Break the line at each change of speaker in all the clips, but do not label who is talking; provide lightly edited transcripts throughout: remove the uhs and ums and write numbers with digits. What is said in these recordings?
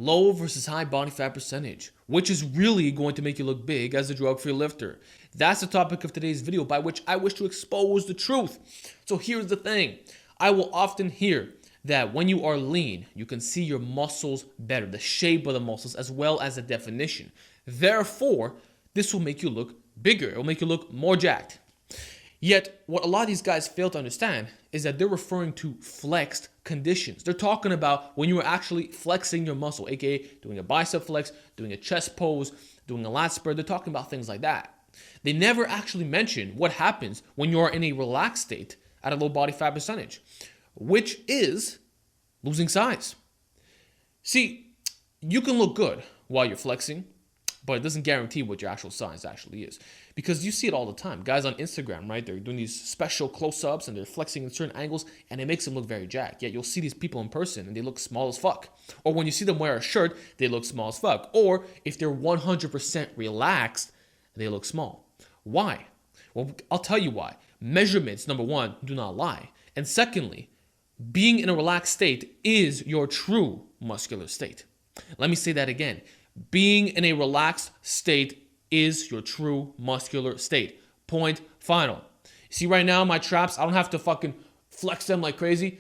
low versus high body fat percentage, which is really going to make you look big as a drug-free lifter. That's the topic of today's video, by which I wish to expose the truth. So here's the thing. I will often hear that when you are lean, you can see your muscles better, the shape of the muscles as well as the definition. Therefore, this will make you look bigger. It will make you look more jacked. Yet, what a lot of these guys fail to understand is that they're referring to flexed conditions. They're talking about when you are actually flexing your muscle, aka doing a bicep flex, doing a chest pose, doing a lat spread. They're talking about things like that. They never actually mention what happens when you are in a relaxed state at a low body fat percentage, which is losing size. See, you can look good while you're flexing, but it doesn't guarantee what your actual size actually is. Because you see it all the time. Guys on Instagram, right? They're doing these special close-ups and they're flexing in certain angles and it makes them look very jacked. Yet you'll see these people in person and they look small as fuck. Or when you see them wear a shirt, they look small as fuck. Or if they're 100% relaxed, they look small. Why? Well, I'll tell you why. Measurements, number one, do not lie. And secondly, being in a relaxed state is your true muscular state. Let me say that again. Being in a relaxed state is your true muscular state. Point final. See right now my traps, I don't have to fucking flex them like crazy.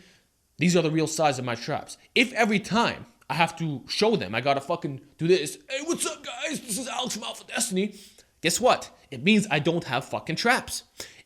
These are the real size of my traps. If every time I have to show them, I gotta fucking do this. Hey, what's up guys? This is Alex from Alpha Destiny. Guess what? It means I don't have fucking traps.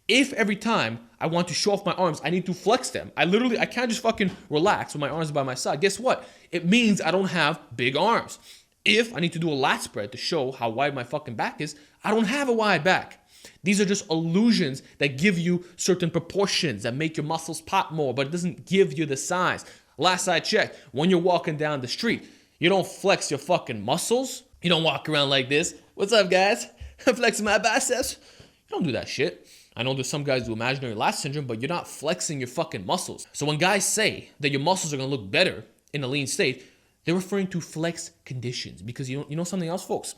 If every time I want to show off my arms, I need to flex them. I can't just fucking relax with my arms by my side. Guess what? It means I don't have big arms. If I need to do a lat spread to show how wide my fucking back is, I don't have a wide back. These are just illusions that give you certain proportions that make your muscles pop more, but it doesn't give you the size. Last I checked, when you're walking down the street, you don't flex your fucking muscles. You don't walk around like this. What's up, guys? I'm flexing my biceps. You don't do that shit. I know there's some guys do imaginary lat syndrome, but you're not flexing your fucking muscles. So when guys say that your muscles are gonna look better in a lean state, they're referring to flex conditions because you know something else, folks?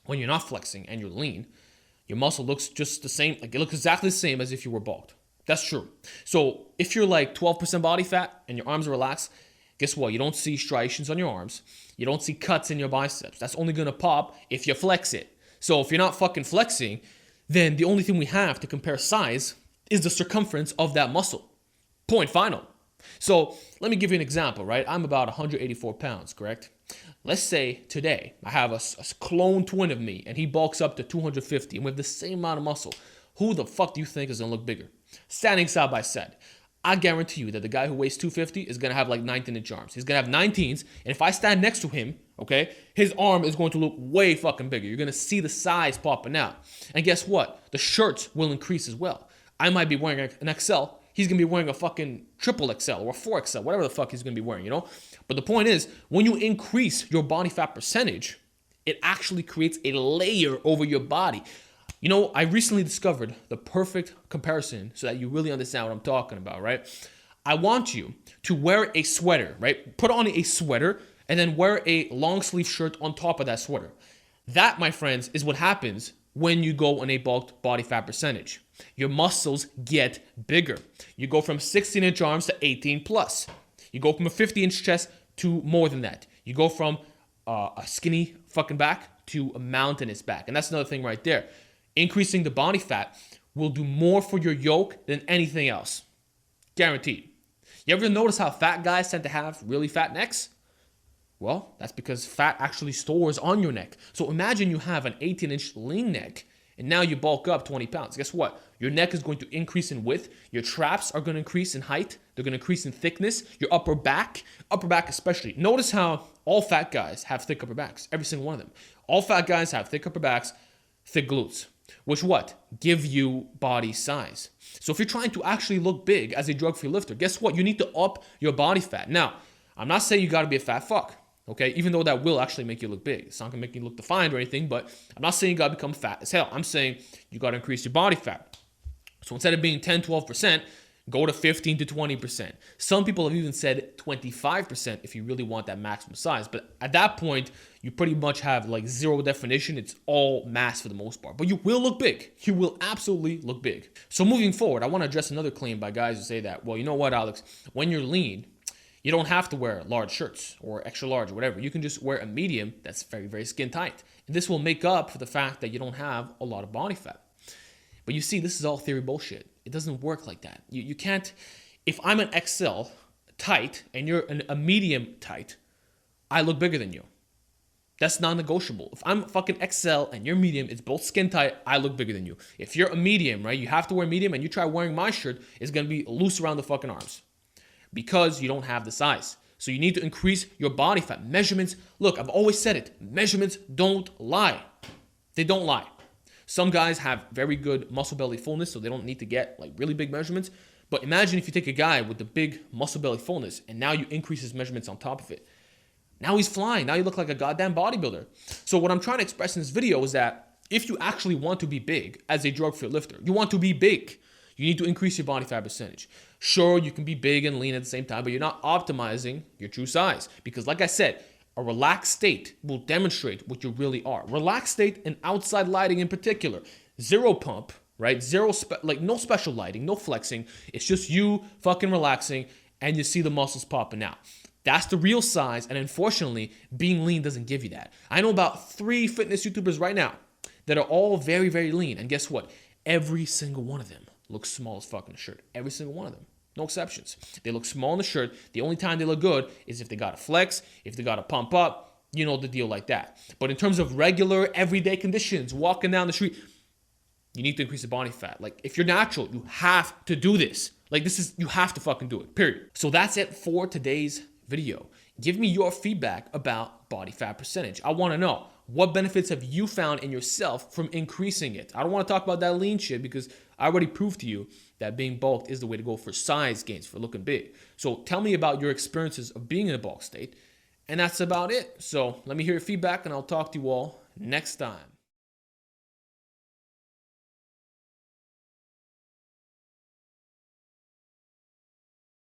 When you're not flexing and you're lean, your muscle looks just the same. Like it looks exactly the same as if you were bulked. That's true. So if you're like 12% body fat and your arms are relaxed, guess what? You don't see striations on your arms. You don't see cuts in your biceps. That's only going to pop if you flex it. So if you're not fucking flexing, then the only thing we have to compare size is the circumference of that muscle. Point final. So let me give you an example, right? I'm about 184 pounds, correct? Let's say today I have a clone twin of me and he bulks up to 250 and we have the same amount of muscle. Who the fuck do you think is going to look bigger? Standing side by side. I guarantee you that the guy who weighs 250 is going to have like 19-inch arms. He's going to have 19s, and if I stand next to him, okay, his arm is going to look way fucking bigger. You're going to see the size popping out. And guess what? The shirts will increase as well. I might be wearing an XL. He's going to be wearing a fucking triple XL or a 4XL, whatever the fuck he's going to be wearing, you know? But the point is, when you increase your body fat percentage, it actually creates a layer over your body. You know, I recently discovered the perfect comparison so that you really understand what I'm talking about, right? I want you to wear a sweater, right? Put on a sweater and then wear a long sleeve shirt on top of that sweater. That, my friends, is what happens when you go on a bulked body fat percentage. Your muscles get bigger. You go from 16-inch arms to 18 plus. You go from a 50-inch chest to more than that. You go from a skinny fucking back to a mountainous back. And that's another thing right there. Increasing the body fat will do more for your yoke than anything else. Guaranteed. You ever notice how fat guys tend to have really fat necks? Well, that's because fat actually stores on your neck. So imagine you have an 18-inch lean neck and now you bulk up 20 pounds. Guess what? Your neck is going to increase in width. Your traps are going to increase in height. They're going to increase in thickness. Your upper back especially. Notice how all fat guys have thick upper backs. Every single one of them. All fat guys have thick upper backs, thick glutes. Which what? Give you body size. So if you're trying to actually look big as a drug-free lifter, guess what? You need to up your body fat. Now, I'm not saying you got to be a fat fuck. Okay, even though that will actually make you look big. It's not gonna make you look defined or anything, but I'm not saying you gotta become fat as hell. I'm saying you gotta increase your body fat. So instead of being 10, 12%, go to 15 to 20%. Some people have even said 25% if you really want that maximum size. But at that point, you pretty much have like zero definition. It's all mass for the most part. But you will look big. You will absolutely look big. So moving forward, I want to address another claim by guys who say that, well, you know what, Alex? When you're lean, You don't have to wear large shirts or extra large or whatever. You can just wear a medium that's very, very skin tight. And this will make up for the fact that you don't have a lot of body fat. But you see, this is all theory bullshit. It doesn't work like that. You can't, if I'm an XL tight and you're a medium tight, I look bigger than you. That's non-negotiable. If I'm fucking XL and you're medium, it's both skin tight, I look bigger than you. If you're a medium, right, you have to wear medium and you try wearing my shirt, it's going to be loose around the fucking arms because you don't have the size. So you need to increase your body fat. Measurements, look, I've always said it. Measurements don't lie. They don't lie. Some guys have very good muscle belly fullness, so they don't need to get like really big measurements. But imagine if you take a guy with the big muscle belly fullness and now you increase his measurements on top of it. Now he's flying. Now you look like a goddamn bodybuilder. So what I'm trying to express in this video is that if you actually want to be big as a drug-free lifter, you want to be big, you need to increase your body fat percentage. Sure, you can be big and lean at the same time, but you're not optimizing your true size. Because like I said, a relaxed state will demonstrate what you really are. Relaxed state and outside lighting in particular. Zero pump, right? No special lighting, no flexing. It's just you fucking relaxing and you see the muscles popping out. That's the real size, and unfortunately, being lean doesn't give you that. I know about 3 fitness YouTubers right now that are all very, very lean, and guess what? Every single one of them looks small as fuck in the shirt. Every single one of them. No exceptions. They look small in the shirt. The only time they look good is if they got to flex, if they got to pump up, you know the deal like that. But in terms of regular, everyday conditions, walking down the street, you need to increase the body fat. Like, if you're natural, you have to do this. Like, you have to fucking do it, period. So that's it for today's video. Give me your feedback about body fat percentage. I want to know, what benefits have you found in yourself from increasing it? I don't want to talk about that lean shit because I already proved to you that being bulked is the way to go for size gains, for looking big. So tell me about your experiences of being in a bulk state. And that's about it. So let me hear your feedback and I'll talk to you all next time.